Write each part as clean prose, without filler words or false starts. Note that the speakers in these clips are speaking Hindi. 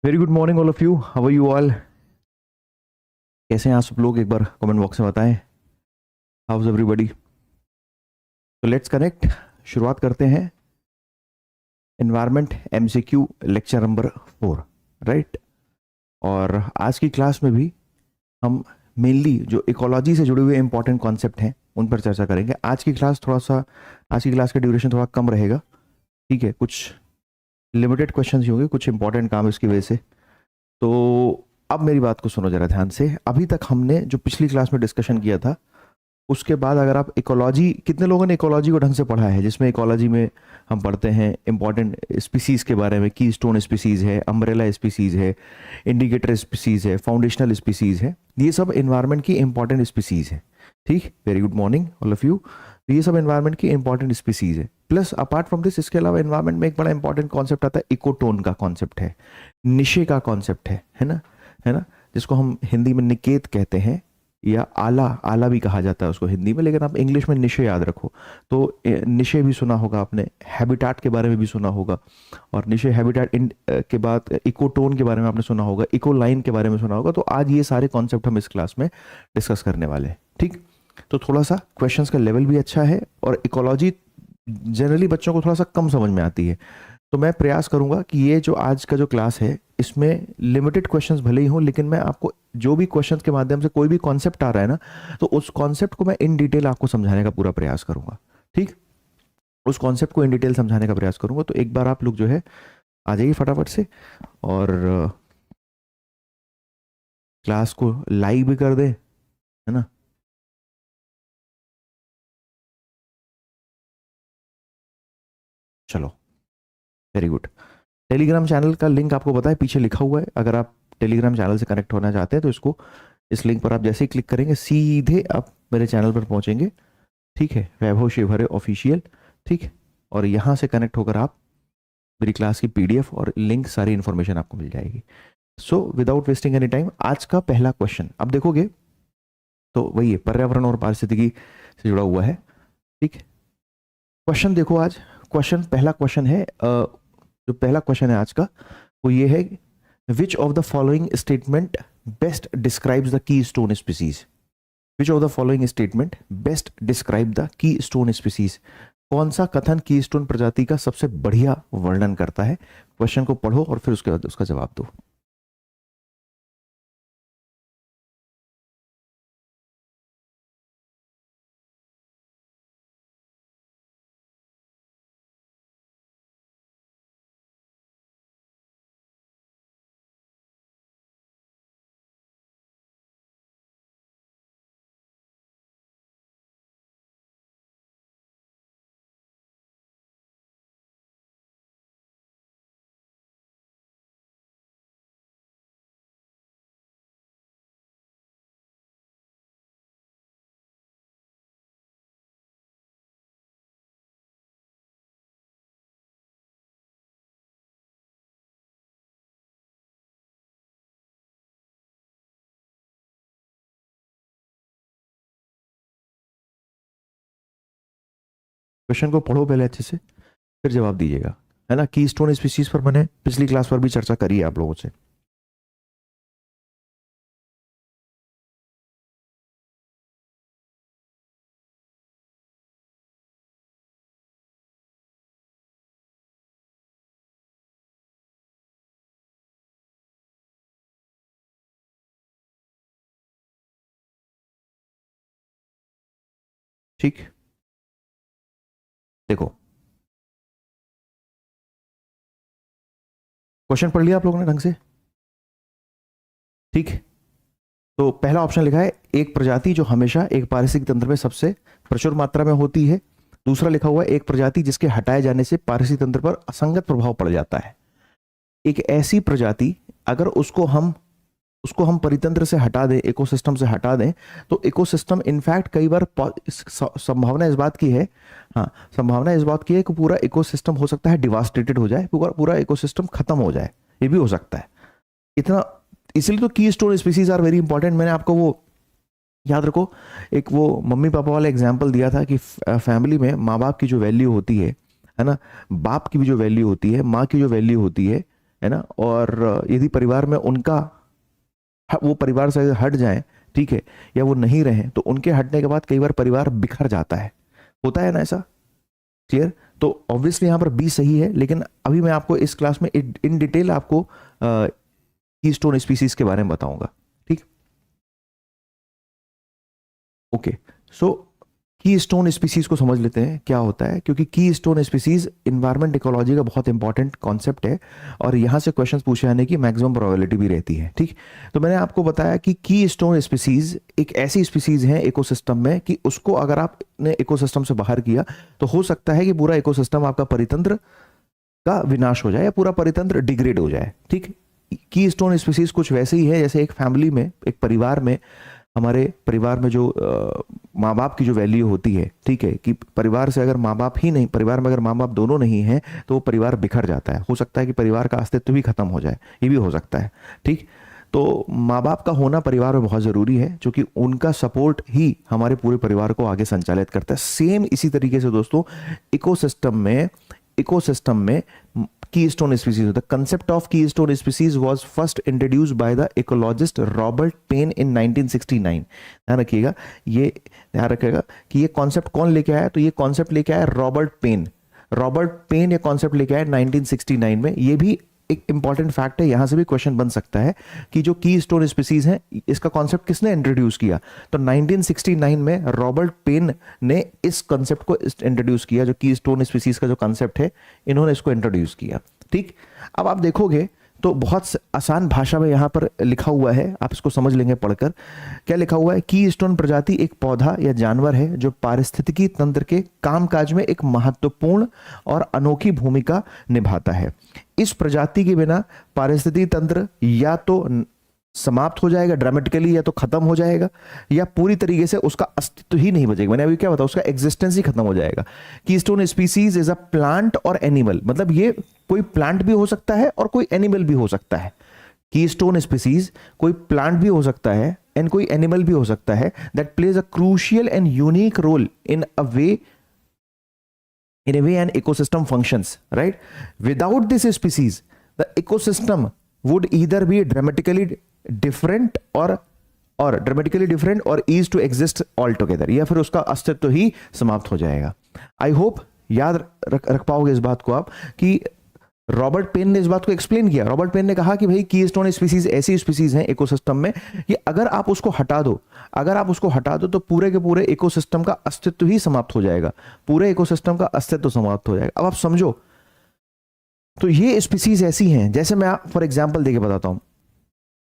Very good morning all of you, how are you all? कैसे हैं आप सब लोग? एक बार कमेंट बॉक्स में बताएं। How is everybody? तो लेट्स कनेक्ट। शुरुआत करते हैं environment MCQ lecture number 4, right. और आज की क्लास में भी हम मेनली जो इकोलॉजी से जुड़े हुए इंपॉर्टेंट कॉन्सेप्ट हैं उन पर चर्चा करेंगे। आज की क्लास का ड्यूरेशन थोड़ा कम रहेगा, ठीक है। कुछ लिमिटेड क्वेश्चंस ही होंगे, कुछ इंपॉर्टेंट काम इसकी वजह से। तो अब मेरी बात को सुनो जरा ध्यान से। अभी तक हमने जो पिछली क्लास में डिस्कशन किया था उसके बाद अगर आप इकोलॉजी, कितने लोगों ने इकोलॉजी को ढंग से पढ़ा है? जिसमें इकोलॉजी में हम पढ़ते हैं इंपॉर्टेंट स्पीसीज के बारे में, की स्टोन स्पीसीज है, अम्ब्रेला स्पीसीज है, इंडिकेटर स्पीसीज है, फाउंडेशनल स्पीसीज है। ये सब एनवायरनमेंट की इंपॉर्टेंट स्पीसीज है, ठीक। Very good morning all of you. ये सब एनवायरनमेंट की इंपॉर्टेंट स्पीसीज है। प्लस अपार्ट फ्रॉम दिस, इसके अलावा एनवायरनमेंट में एक बड़ा इंपॉर्टेंट कॉन्सेप्ट आता है, इकोटोन का कॉन्सेप्ट है, निशे का कॉन्सेप्ट है ना, है ना, जिसको हम हिंदी में निकेत कहते हैं, या आला, आला भी कहा जाता है उसको हिंदी में, लेकिन आप इंग्लिश में निशे याद रखो। तो निशे भी सुना होगा आपने, हैबिटाट के बारे में भी सुना होगा, और निशे हैबिटाट के बाद इकोटोन के बारे में आपने सुना होगा, इको लाइन के बारे में सुना होगा। तो आज ये सारे कॉन्सेप्ट हम इस क्लास में डिस्कस करने वाले हैं, ठीक। तो थोड़ा सा क्वेश्चंस का लेवल भी अच्छा है, और इकोलॉजी जनरली बच्चों को थोड़ा सा कम समझ में आती है। तो मैं प्रयास करूंगा कि ये जो आज का जो क्लास है इसमें लिमिटेड क्वेश्चंस भले ही हों, लेकिन मैं आपको जो भी क्वेश्चंस के माध्यम से कोई भी कॉन्सेप्ट आ रहा है ना, तो उस कॉन्सेप्ट को मैं इन डिटेल आपको समझाने का पूरा प्रयास करूंगा, ठीक। उस कॉन्सेप्ट को इन डिटेल समझाने का प्रयास करूंगा। तो एक बार आप लोग जो है आ जाइए फटाफट से, और क्लास को लाइक भी कर दे, है ना। चलो, वेरी गुड। टेलीग्राम चैनल का लिंक आपको पता है पीछे लिखा हुआ है। अगर आप टेलीग्राम चैनल से कनेक्ट होना चाहते हैं तो इसको, इस लिंक पर आप जैसे ही क्लिक करेंगे सीधे आप मेरे चैनल पर पहुंचेंगे, ठीक है, वैभव शिवहरे ऑफिशियल, ठीक है। और यहाँ से कनेक्ट होकर आप मेरी क्लास की पीडीएफ और लिंक, सारी इन्फॉर्मेशन आपको मिल जाएगी। So without wasting any time, आज का पहला क्वेश्चन आप देखोगे तो वही है, पर्यावरण और पारिस्थितिकी से जुड़ा हुआ है, ठीक है। क्वेश्चन देखो, आज पहला क्वेश्चन है, जो पहला क्वेश्चन है आज का वो ये है, which of the following statement best describes the key stone species. Which of the following statement best describe the key stone species. कौन सा कथन की स्टोन प्रजाति का सबसे बढ़िया वर्णन करता है? क्वेश्चन को पढ़ो और फिर उसके बाद उसका जवाब दो। क्वेश्चन को पढ़ो पहले अच्छे से, फिर जवाब दीजिएगा, है ना। की स्टोन स्पीसीज पर मैंने पिछली क्लास पर भी चर्चा करी है आप लोगों से। ठीक, देखो क्वेश्चन पढ़ लिया आप लोगों ने ढंग से, ठीक। तो पहला ऑप्शन लिखा है, एक प्रजाति जो हमेशा एक पारिस्थितिक तंत्र में सबसे प्रचुर मात्रा में होती है। दूसरा लिखा हुआ है, एक प्रजाति जिसके हटाए जाने से पारिस्थितिक तंत्र पर असंगत प्रभाव पड़ जाता है। एक ऐसी प्रजाति अगर उसको हम परितंत्र से हटा दें, इकोसिस्टम से हटा दें, तो इकोसिस्टम इनफैक्ट कई बार संभावना इस बात की है, हाँ, संभावना इस बात की है कि पूरा इकोसिस्टम हो सकता है डिवास्टेटेड हो जाए, पूरा इकोसिस्टम खत्म हो जाए, ये भी हो सकता है। इतना, इसलिए तो keystone species are very important. मैंने आपको वो याद रखो, एक वो मम्मी पापा वाला एग्जाम्पल दिया था कि फैमिली में माँ बाप की जो वैल्यू होती है ना, बाप की भी जो वैल्यू होती है, माँ की जो वैल्यू होती है है ना, और यदि परिवार में उनका वो परिवार से हट जाए, ठीक है, या वो नहीं रहे, तो उनके हटने के बाद कई बार परिवार बिखर जाता है, होता है ना ऐसा, क्लियर। तो ऑब्वियसली यहाँ पर बी सही है, लेकिन अभी मैं आपको इस क्लास में इन डिटेल आपको कीस्टोन स्पीसीज के बारे में बताऊंगा, ठीक। ओके, सो की स्टोन स्पीसीज को समझ लेते हैं क्या होता है, क्योंकि की स्टोन स्पीसीज इन्वायरमेंट इकोलॉजी का बहुत इंपॉर्टेंट कॉन्सेप्ट है और यहां से क्वेश्चंस पूछे जाने की मैक्सिमम प्रोबेबिलिटी भी रहती है, ठीक। तो मैंने आपको बताया कि की स्टोन स्पीसीज एक ऐसी स्पीसीज है इकोसिस्टम में कि उसको अगर आपने इकोसिस्टम से बाहर किया तो हो सकता है कि पूरा इकोसिस्टम आपका परितंत्र का विनाश हो जाए या पूरा परितंत्र डिग्रेड हो जाए, ठीक। की स्टोन स्पीसीज कुछ वैसे ही है जैसे एक फैमिली में, एक परिवार में, हमारे परिवार में जो माँ बाप की जो वैल्यू होती है, ठीक है, कि परिवार से अगर माँ बाप ही नहीं, परिवार में अगर माँ बाप दोनों नहीं हैं तो वो परिवार बिखर जाता है, हो सकता है कि परिवार का अस्तित्व भी खत्म हो जाए, ये भी हो सकता है, ठीक। तो माँ बाप का होना परिवार में बहुत ज़रूरी है, क्योंकि उनका सपोर्ट ही हमारे पूरे परिवार को आगे संचालित करता है। सेम इसी तरीके से दोस्तों इकोसिस्टम में keystone species. The concept of keystone species was first introduced by the ecologist Robert Payne in 1969. ध्यान रखिएगा, ये ध्यान रखिएगा कि ये कॉन्सेप्ट कौन लेके आया, तो ये कॉन्सेप्ट लेके आया रॉबर्ट पेन ये कॉन्सेप्ट लेके आया 1969 में। ये भी एक इंपॉर्टेंट फैक्ट है, यहां से भी क्वेश्चन बन सकता है कि जो की स्टोन स्पीसीज है इसका कॉन्सेप्ट किसने इंट्रोड्यूस किया, तो 1969 में रॉबर्ट पेन ने इस कॉन्सेप्ट को इंट्रोड्यूस किया, जो की स्टोन स्पीसीज का जो कॉन्सेप्ट है इन्होंने इसको इंट्रोड्यूस किया, ठीक। अब आप देखोगे तो बहुत आसान भाषा में यहां पर लिखा हुआ है, आप इसको समझ लेंगे पढ़कर। क्या लिखा हुआ है, की स्टोन प्रजाति एक पौधा या जानवर है जो पारिस्थितिकी तंत्र के कामकाज में एक महत्वपूर्ण और अनोखी भूमिका निभाता है। इस प्रजाति के बिना पारिस्थितिकी तंत्र या तो समाप्त हो जाएगा ड्रामेटिकली, या तो खत्म हो जाएगा, या पूरी तरीके से उसका अस्तित्व ही नहीं बचेगा। मैंने अभी क्या बताया, उसका एग्जिस्टेंस ही खत्म हो जाएगा। Keystone species is a plant और एनिमल, मतलब ये कोई प्लांट भी हो सकता है और कोई एनिमल भी हो सकता है। कीस्टोन स्पीसीज कोई प्लांट भी हो सकता है एंड कोई एनिमल भी हो सकता है, that plays a crucial and unique role in a way an ecosystem functions, right? Without this species, the ecosystem would either be dramatically different or dramatically different or ease to exist altogether, या फिर उसका अस्तित्व ही समाप्त हो जाएगा। आई होप याद रख पाओगे इस बात को आप, कि रॉबर्ट पेन ने इस बात को एक्सप्लेन किया। रॉबर्ट पेन ने कहा कि भाई कीस्टोन स्पीसीज ऐसी स्पीसीज हैं इकोसिस्टम में कि अगर आप उसको हटा दो तो पूरे के पूरे इकोसिस्टम का अस्तित्व ही समाप्त हो जाएगा, पूरे इकोसिस्टम का अस्तित्व समाप्त हो जाएगा। अब आप समझो, तो ये स्पीसीज ऐसी हैं, जैसे मैं फॉर एग्जाम्पल देके बताता हूं,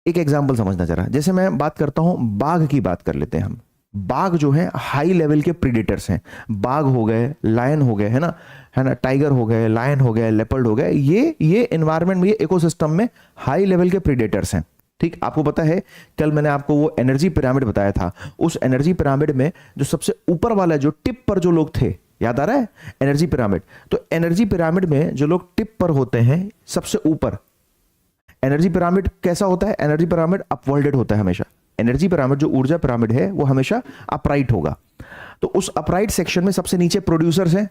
एक एग्जाम्पल समझना जरा। जैसे मैं बात करता हूं, बाघ की बात कर लेते हैं हम। बाघ जो है हाई लेवल के प्रीडेटर्स हैं, बाघ हो गए, लायन हो गए, है ना, टाइगर हो गए, लायन हो गए, लेपर्ड हो गए, ये एनवायरनमेंट में, ये इकोसिस्टम में हाई लेवल के प्रीडेटर्स हैं, ठीक। आपको पता है कल मैंने आपको वो एनर्जी पिरामिड बताया था, उस एनर्जी पिरामिड में जो सबसे ऊपर वाला, जो टिप पर जो लोग थे, याद आ रहा है एनर्जी पिरामिड, तो एनर्जी पिरामिड में जो लोग टिप पर होते हैं सबसे ऊपर, एनर्जी पिरामिड कैसा होता है, एनर्जी पिरामिड अपवर्डेड होता है हमेशा। एनर्जी पिरामिड जो ऊर्जा पिरामिड है वो हमेशा अपराइट होगा। तो उस अपराइट सेक्शन में सबसे नीचे प्रोड्यूसर्स हैं,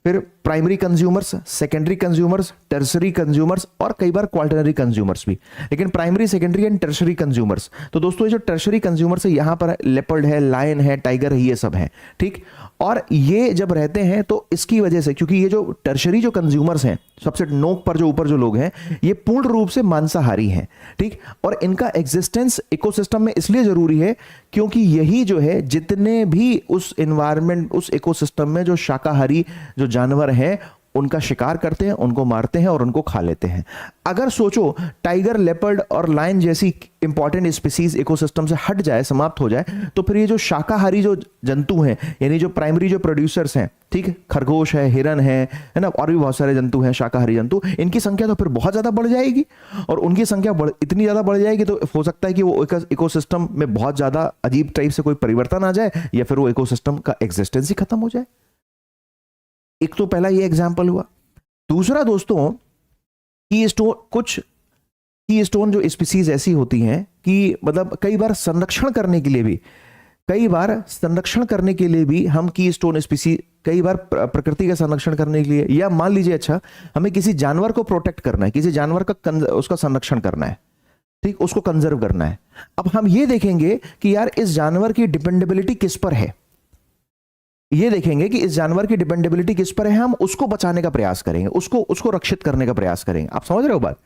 फिर primary consumers, secondary consumers, tertiary consumers और कई बार क्वार्टरनरी कंज्यूमर्स भी, लेकिन primary, secondary and tertiary consumers. तो दोस्तों ये जो टर्सरी कंज्यूमर्स है, यहां पर लेपर्ड है, लायन है, टाइगर है, ये सब है, ठीक। और ये जब रहते हैं तो इसकी वजह से, क्योंकि ये जो टर्सरी जो कंज्यूमर्स हैं, सबसे नोक पर जो ऊपर जो लोग हैं, ये पूर्ण रूप से मांसाहारी हैं, ठीक। और इनका एग्जिस्टेंस इकोसिस्टम में इसलिए जरूरी है क्योंकि यही जो है, जितने भी उस एनवायरनमेंट, उस इकोसिस्टम में जो शाकाहारी जो जानवर हैं, उनका शिकार करते हैं, उनको मारते हैं और उनको खा लेते हैं। अगर सोचो टाइगर, लेपर्ड और लायन जैसी इंपॉर्टेंट स्पीसीज इकोसिस्टम से हट जाए, समाप्त हो जाए, तो फिर ये जो शाकाहारी जो जंतु हैं, यानी जो प्राइमरी जो प्रोड्यूसर्स हैं, ठीक, खरगोश है, हिरन है ना, और भी बहुत सारे जंतु हैं शाकाहारी जंतु, इनकी संख्या तो फिर बहुत ज्यादा बढ़ जाएगी। और उनकी संख्या इतनी ज्यादा बढ़ जाएगी तो हो सकता है कि वो इकोसिस्टम में बहुत ज्यादा अजीब टाइप से कोई परिवर्तन आ जाए, या फिर वो इकोसिस्टम का एग्जिस्टेंस ही खत्म हो जाए। एक तो पहला ये एग्जाम्पल हुआ। दूसरा दोस्तों, कुछ की स्टोन जो स्पीसीज ऐसी होती हैं कि मतलब कई बार संरक्षण करने के लिए भी कई बार संरक्षण करने के लिए भी हम की स्टोन स्पीसीज, कई बार प्रकृति का संरक्षण करने के लिए, या मान लीजिए अच्छा हमें किसी जानवर को प्रोटेक्ट करना है, किसी जानवर का उसका संरक्षण करना है, ठीक, उसको कंजर्व करना है। अब हम ये देखेंगे कि यार इस जानवर की डिपेंडेबिलिटी किस पर है, ये देखेंगे कि इस जानवर की डिपेंडेबिलिटी किस पर है, हम उसको बचाने का प्रयास करेंगे, उसको रक्षित करने का प्रयास करेंगे। आप समझ रहे हो बात?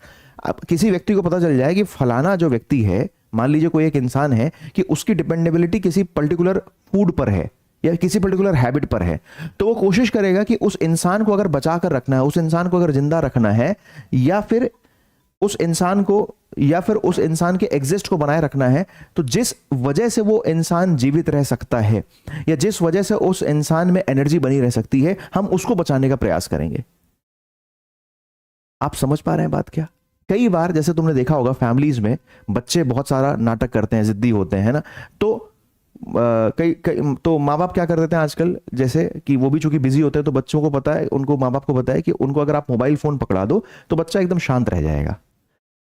अब किसी व्यक्ति को पता चल जाए कि फलाना जो व्यक्ति है, मान लीजिए कोई एक इंसान है कि उसकी डिपेंडेबिलिटी किसी पर्टिकुलर फूड पर है या किसी पर्टिकुलर हैबिट पर है, तो वो कोशिश करेगा कि उस इंसान को अगर बचा कर रखना है, उस इंसान को अगर जिंदा रखना है, या फिर उस इंसान के एग्जिस्ट को बनाए रखना है, तो जिस वजह से वो इंसान जीवित रह सकता है या जिस वजह से उस इंसान में एनर्जी बनी रह सकती है, हम उसको बचाने का प्रयास करेंगे। आप समझ पा रहे हैं बात क्या? कई बार जैसे तुमने देखा होगा फैमिलीज में बच्चे बहुत सारा नाटक करते हैं, जिद्दी होते हैं, है ना, तो माँ बाप क्या कर देते हैं आजकल, जैसे कि वो भी चूंकि बिजी होते हैं, तो बच्चों को पता है, उनको माँ बाप को पता है कि उनको अगर आप मोबाइल फोन पकड़ा दो तो बच्चा एकदम शांत रह जाएगा,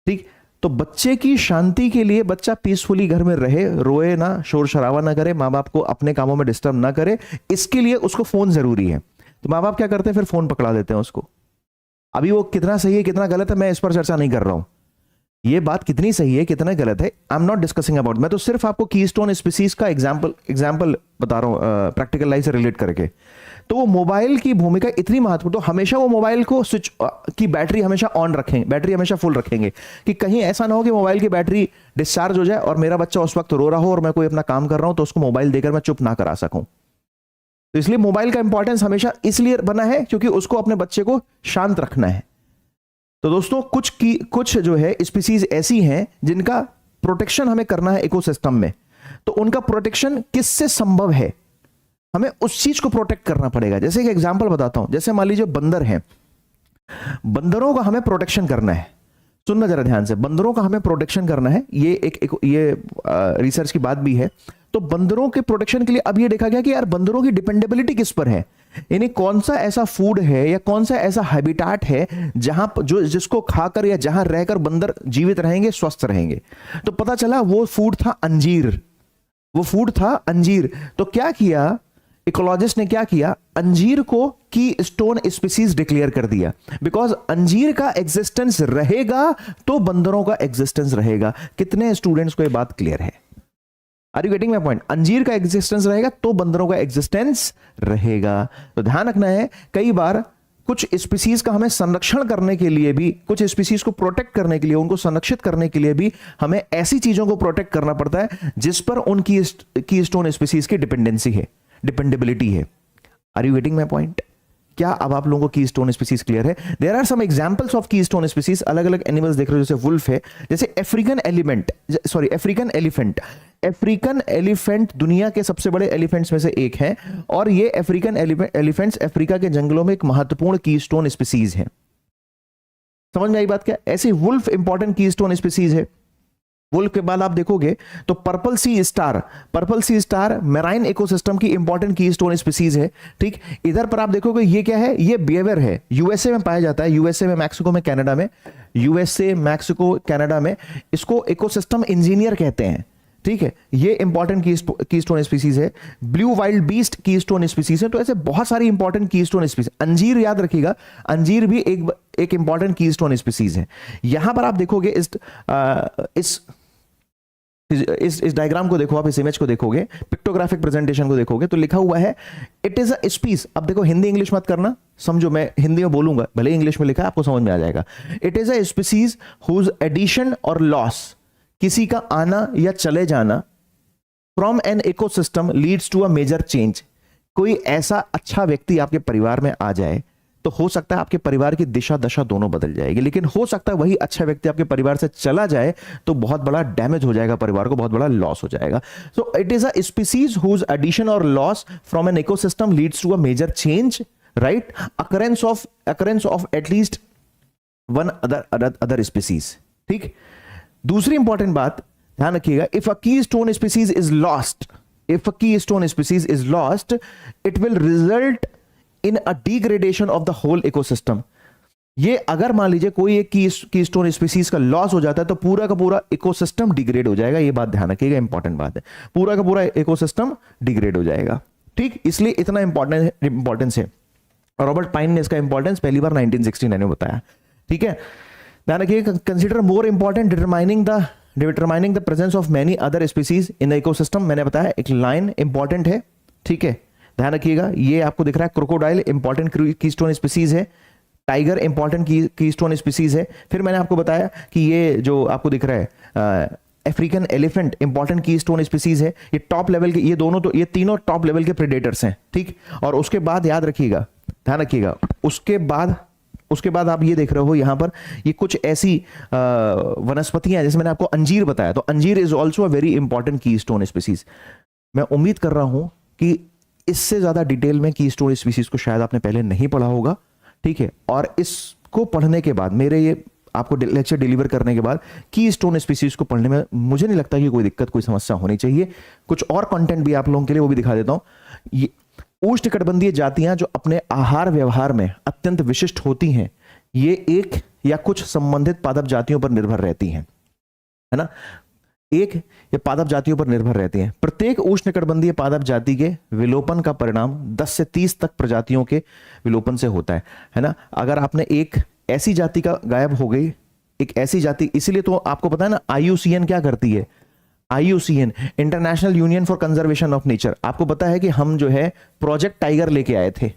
ठीक। तो बच्चे की शांति के लिए, बच्चा पीसफुली घर में रहे, रोए ना, शोर शराबा ना करे, माँ बाप को अपने कामों में डिस्टर्ब ना करे, इसके लिए उसको फोन जरूरी है। तो माँ बाप क्या करते हैं, फिर फोन पकड़ा देते हैं उसको। अभी वो कितना सही है कितना गलत है मैं इस पर चर्चा नहीं कर रहा हूं, ये बात कितनी सही है कितना गलत है I am not discussing about, मैं तो सिर्फ आपको कीस्टोन स्पीसीज का एग्जांपल बता रहा हूं प्रैक्टिकल लाइफ से रिलेट करके। तो वो मोबाइल की भूमिका इतनी महत्वपूर्ण, तो हमेशा वो मोबाइल को स्विच की बैटरी हमेशा ऑन रखेंगे, बैटरी हमेशा फुल रखेंगे, कि कहीं ऐसा ना हो कि मोबाइल की बैटरी डिस्चार्ज हो जाए और मेरा बच्चा उस वक्त रो रहा हो और मैं कोई अपना काम कर रहा हूं तो उसको मोबाइल देकर मैं चुप ना करा सकूं। तो इसलिए मोबाइल का इंपॉर्टेंस हमेशा इसलिए बना है क्योंकि उसको अपने बच्चे को शांत रखना है। तो दोस्तों कुछ जो है स्पीसीज ऐसी हैं जिनका प्रोटेक्शन हमें करना है इकोसिस्टम में, तो उनका प्रोटेक्शन किससे संभव है, हमें उस चीज को प्रोटेक्ट करना पड़ेगा। जैसे एक एग्जांपल बताता हूं, जैसे मान लीजिए बंदर हैं, बंदरों का हमें प्रोटेक्शन करना है, सुनना जरा ध्यान से, बंदरों का हमें प्रोटेक्शन करना है, ये रिसर्च की बात भी है। तो बंदरों के प्रोटेक्शन के लिए अब ये देखा गया कि यार बंदरों की डिपेंडेबिलिटी किस पर है, यानी कौन सा ऐसा फूड है या कौन सा ऐसा हैबिटाट है जहां जिसको खाकर या जहां रहकर बंदर जीवित रहेंगे, स्वस्थ रहेंगे। तो पता चला वो फूड था अंजीर, वो फूड था अंजीर। तो क्या किया इकोलॉजिस्ट ने, क्या किया, अंजीर को की स्टोन स्पीसीज डिक्लेयर कर दिया, बिकॉज अंजीर का एग्जिस्टेंस रहेगा तो बंदरों का एग्जिस्टेंस रहेगा। कितने स्टूडेंट्स को यह बात क्लियर है? Are you getting my point? अंजीर का एग्जिस्टेंस रहेगा तो बंदरों का एग्जिस्टेंस रहेगा। तो ध्यान रखना है, कई बार कुछ स्पीसीज का हमें संरक्षण करने के लिए भी, कुछ स्पीसीज को प्रोटेक्ट करने के लिए, उनको संरक्षित करने के लिए भी हमें ऐसी चीजों को प्रोटेक्ट करना पड़ता है जिस पर उनकी की स्टोन स्पीसीज की डिपेंडेंसी है, डिपेंडेबिलिटी है। Are you getting my point? क्या अब आप लोगों को की स्टोन स्पीसीज क्लियर है? There are some examples of keystone species, अलग अलग एनिमल्स देख रहे हो, जैसे वुल्फ है, जैसे अफ्रीकन एलिफेंट दुनिया के सबसे बड़े एलिफेंट्स में से एक है, और ये अफ्रीकन एलिफेंट्स अफ्रीका के जंगलों में एक महत्वपूर्ण की स्टोन स्पीसीज है। समझ में आई बात क्या? ऐसे वुल्फ इंपॉर्टेंट की स्टोन स्पीसीज है। वुल्फ के बाद आप देखोगे तो पर्पल सी स्टार मैराइन इकोसिस्टम की इंपॉर्टेंट की स्टोन स्पीसीज है, ठीक। इधर पर आप देखोगे ये क्या है, ये बेवर है, यूएसए में पाया जाता है, यूएसए में, मैक्सिको में, कनाडा में, यूएसए, मैक्सिको, कनाडा में इसको इकोसिस्टम इंजीनियर कहते हैं, ठीक है। ये इंपॉर्टेंट की स्टोन स्पीसीज है। ब्लू वाइल्ड बीस्ट की स्टोन स्पीसीज है। तो ऐसे बहुत सारी इंपॉर्टेंट की स्टोन स्पीसीज। अंजीर याद रखिएगा, अंजीर भी एक इंपॉर्टेंट की स्टोन स्पीसीज है। यहां पर आप देखोगे इस डायग्राम को देखो, आप इस इमेज को देखोगे, पिक्टोग्राफिक प्रेजेंटेशन को देखोगे तो लिखा हुआ है इट इज अ स्पीस। अब देखो हिंदी इंग्लिश मत करना, समझो, मैं हिंदी में बोलूंगा, भले इंग्लिश में लिखा है आपको समझ में आ जाएगा। It is a species whose addition और लॉस, किसी का आना या चले जाना, from an ecosystem leads to a major change. कोई ऐसा अच्छा व्यक्ति आपके परिवार में आ जाए तो हो सकता है आपके परिवार की दिशा दशा दोनों बदल जाएगी, लेकिन हो सकता है वही अच्छा व्यक्ति आपके परिवार से चला जाए तो बहुत बड़ा डैमेज हो जाएगा, परिवार को बहुत बड़ा लॉस हो जाएगा। So it is a species whose addition और loss from an ecosystem leads to a major change, right, occurrence of at least one other species, ठीक। दूसरी इंपॉर्टेंट बात ध्यान रखिएगा, if a keystone species is lost, it will result in a degradation of the whole ecosystem. ये अगर मान लीजिए कोई एक कीस्टोन स्पीसीज का लॉस हो जाता है तो पूरा का पूरा इकोसिस्टम डिग्रेड हो जाएगा। ये बात ध्यान रखिएगा, इंपॉर्टेंट बात है, पूरा का पूरा इकोसिस्टम डिग्रेड हो जाएगा। ठीक, इसलिए इतना इंपॉर्टेंस है। रॉबर्ट पाइन ने इसका इंपॉर्टेंस पहली बार 1969 में बताया। ठीक है, ध्यान रखिएगा, consider more important determining the presence of many other species in the ecosystem. मैंने बताया एक लाइन इंपॉर्टेंट है। ठीक है, ध्यान रखिएगा, ये आपको दिख रहा है क्रोकोडाइल इंपॉर्टेंट कीस्टोन स्पीसीज है, टाइगर इंपॉर्टेंट कीस्टोन स्पीसीज है। फिर मैंने आपको बताया कि ये जो आपको दिख रहा है African elephant important keystone species है। ये टॉप लेवल के, ये दोनों तो ये तीनों टॉप लेवल के प्रेडेटर्स हैं। ठीक, और उसके बाद याद रखिएगा, ध्यान रखिएगा, उसके बाद आप ये देख रहे हो यहां पर ये कुछ ऐसी वनस्पतियां, जैसे मैंने आपको अंजीर बताया, तो अंजीर is also a very important keystone species. मैं उम्मीद कर रहा हूं कि इससे ज्यादा डिटेल में कीस्टोन स्पीसीज को शायद आपने पहले नहीं पढ़ा होगा। ठीक है, और इसको पढ़ने के बाद, मेरे ये आपको लेक्चर डिलीवर करने के बाद कीस्टोन स्पीसीज को पढ़ने में मुझे नहीं लगता कि कोई दिक्कत, कोई समस्या होनी चाहिए। कुछ और कंटेंट भी आप लोगों के लिए वो भी दिखा देता हूं। ये उष्णकटिबंधीय जातियां जो अपने आहार व्यवहार में अत्यंत विशिष्ट होती हैं, ये एक या कुछ संबंधित पादप जातियों पर निर्भर रहती हैं, है ना, एक या पादप जातियों पर निर्भर रहती हैं। प्रत्येक उष्णकटिबंधीय पादप जाति के विलोपन का परिणाम 10 से 30 तक प्रजातियों के विलोपन से होता है ना। अगर आपने एक ऐसी जाति का गायब हो गई, एक ऐसी जाति, इसीलिए तो आपको पता है ना IUCN क्या करती है, IUCN international union for conservation of nature. आपको पता है कि हम जो है प्रोजेक्ट टाइगर लेके आए थे।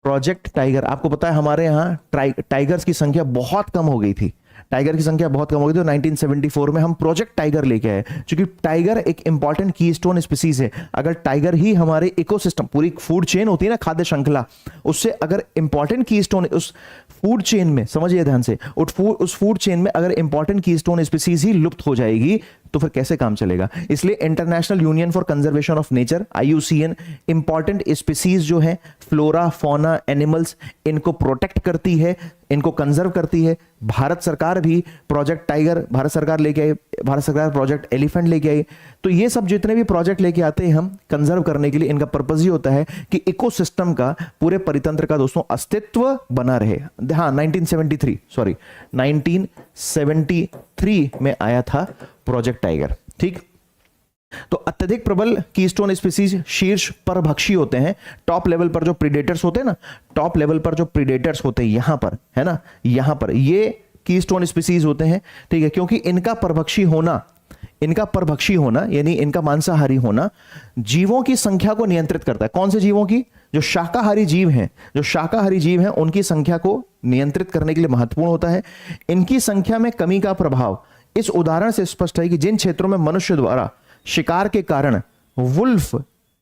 प्रोजेक्ट टाइगर, आपको पता है हमारे यहाँ टाइगर्स की संख्या बहुत कम हो गई थी, टाइगर की संख्या बहुत कम हो गई थी। 1974 में हम प्रोजेक्ट टाइगर लेके आए, क्योंकि टाइगर एक इंपॉर्टेंट कीस्टोन स्पीसीज है। अगर टाइगर ही हमारे इकोसिस्टम, पूरी फूड चेन होती है ना, खाद्य श्रृंखला, उससे अगर इंपॉर्टेंट कीस्टोन, उस फूड चेन में, समझिए ध्यान से, उस फूड चेन में अगर इंपॉर्टेंट कीस्टोन स्पीसीज ही लुप्त हो जाएगी तो फिर कैसे काम चलेगा। इसलिए international union for conservation of nature IUCN important species जो है, फ्लोरा, फौना, एनिमल्स, इनको प्रोटेक्ट करती है, इनको कंजर्व करती है। भारत सरकार भी प्रोजेक्ट टाइगर, भारत सरकार लेके आई, भारत सरकार प्रोजेक्ट एलिफेंट लेके आई। तो ये सब जितने भी प्रोजेक्ट लेके आते हैं हम कंजर्व करने के लिए, इनका पर्पस ये होता है कि इकोसिस्टम का, पूरे परितंत्र का दोस्तों अस्तित्व बना रहे। हाँ, 1973 में आया था प्रोजेक्ट टाइगर। ठीक, तो अत्यधिक प्रबल कीस्टोन स्पीसीज शीर्ष परभक्षी होते हैं। टॉप लेवल पर जो प्रीडेटर्स होते हैं ना, टॉप लेवल पर जो प्रीडेटर्स होते हैं यहां पर, है ना, यहां पर ये कीस्टोन स्पीसीज होते हैं। ठीक है, क्योंकि इनका परभक्षी होना यानी इनका मांसाहारी होना जीवों की संख्या को नियंत्रित करता है। कौन से जीवों की? जो शाकाहारी जीव हैं, उनकी संख्या को नियंत्रित करने के लिए महत्वपूर्ण होता है। इनकी संख्या में कमी का प्रभाव इस उदाहरण से स्पष्ट है कि जिन क्षेत्रों में मनुष्य द्वारा शिकार के कारण वुल्फ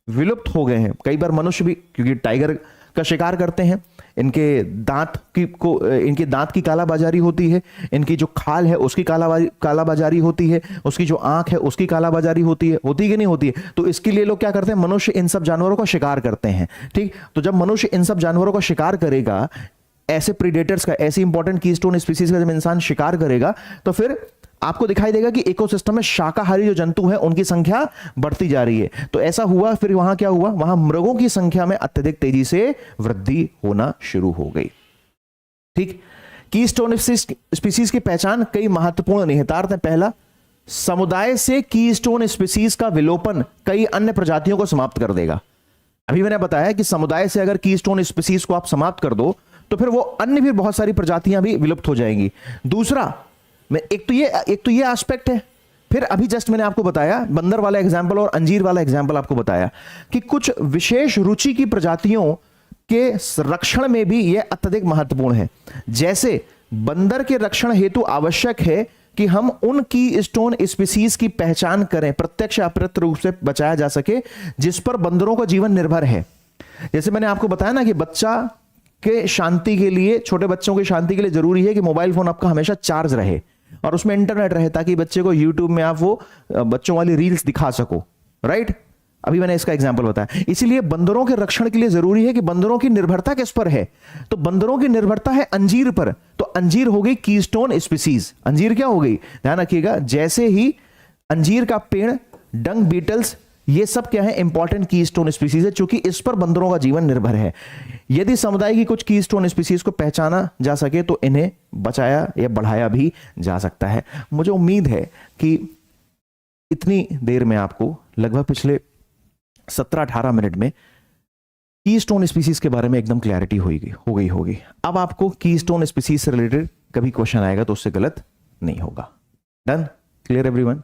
विलुप्त हो गए हैं, कई बार मनुष्य भी क्योंकि टाइगर का शिकार करते हैं, इनके दांत की कालाबाजारी होती है, इनकी जो खाल है उसकी कालाबाजारी होती है, उसकी जो आंख है उसकी कालाबाजारी होती है कि नहीं होती है। तो इसके लिए लोग क्या करते हैं, मनुष्य इन सब जानवरों का शिकार करते हैं। ठीक, तो जब मनुष्य इन सब जानवरों का शिकार करेगा, ऐसे प्रीडेटर्स का, ऐसी इंपॉर्टेंट कीस्टोन स्पीसीज का जब इंसान शिकार करेगा, तो फिर आपको दिखाई देगा कि इकोसिस्टम में शाकाहारी जो जंतु हैं उनकी संख्या बढ़ती जा रही है। तो ऐसा हुआ, फिर वहां क्या हुआ, वहां मृगों की संख्या में अत्यधिक तेजी से वृद्धि होना शुरू हो गई। ठीक, कीस्टोन स्पीसीज की पहचान कई महत्वपूर्ण निहितार्थ हैं। पहला, समुदाय से कीस्टोन स्पीसीज का विलोपन कई अन्य प्रजातियों को समाप्त कर देगा। अभी मैंने बताया कि समुदाय से अगर कीस्टोन स्पीसीज को आप समाप्त कर दो तो फिर वो अन्य भी बहुत सारी प्रजातियां भी विलुप्त हो जाएंगी। दूसरा, एक तो ये एस्पेक्ट है। फिर अभी जस्ट मैंने आपको बताया बंदर वाला एग्जांपल और अंजीर वाला एग्जांपल आपको बताया कि कुछ विशेष रुचि की प्रजातियों के रक्षण में भी यह अत्यधिक महत्वपूर्ण है। जैसे बंदर के रक्षण हेतु आवश्यक है कि हम उन कीस्टोन स्पीसीज की पहचान करें, प्रत्यक्ष या अप्रत्यक्ष रूप से बचाया जा सके, जिस पर बंदरों का जीवन निर्भर है। जैसे मैंने आपको बताया ना कि बच्चा के शांति के लिए, छोटे बच्चों की शांति के लिए जरूरी है कि मोबाइल फोन आपका हमेशा चार्ज रहे और उसमें इंटरनेट रहे, ताकि बच्चे को यूट्यूब में आप वो बच्चों वाली रील्स दिखा सको। राइट, अभी मैंने इसका एग्जांपल बताया। इसीलिए बंदरों के रक्षण के लिए जरूरी है कि बंदरों की निर्भरता किस पर है, तो बंदरों की निर्भरता है अंजीर पर। तो अंजीर हो गई कीस्टोन स्पीसीज। अंजीर क्या हो गई, ध्यान रखिएगा, जैसे ही अंजीर का पेड़ डंग बीटल्स ये सब क्या है, इंपॉर्टेंट कीस्टोन स्पीसीज है, क्योंकि इस पर बंदरों का जीवन निर्भर है। यदि समुदाय की कुछ कीस्टोन स्पीसीज को पहचाना जा सके तो इन्हें बचाया या बढ़ाया भी जा सकता है। मुझे उम्मीद है कि इतनी देर में आपको लगभग पिछले 17-18 मिनट में कीस्टोन स्पीसीज के बारे में एकदम क्लैरिटी हो गई होगी। अब आपको कीस्टोन स्पीसीज से रिलेटेड कभी क्वेश्चन आएगा तो उससे गलत नहीं होगा। डन? Clear everyone?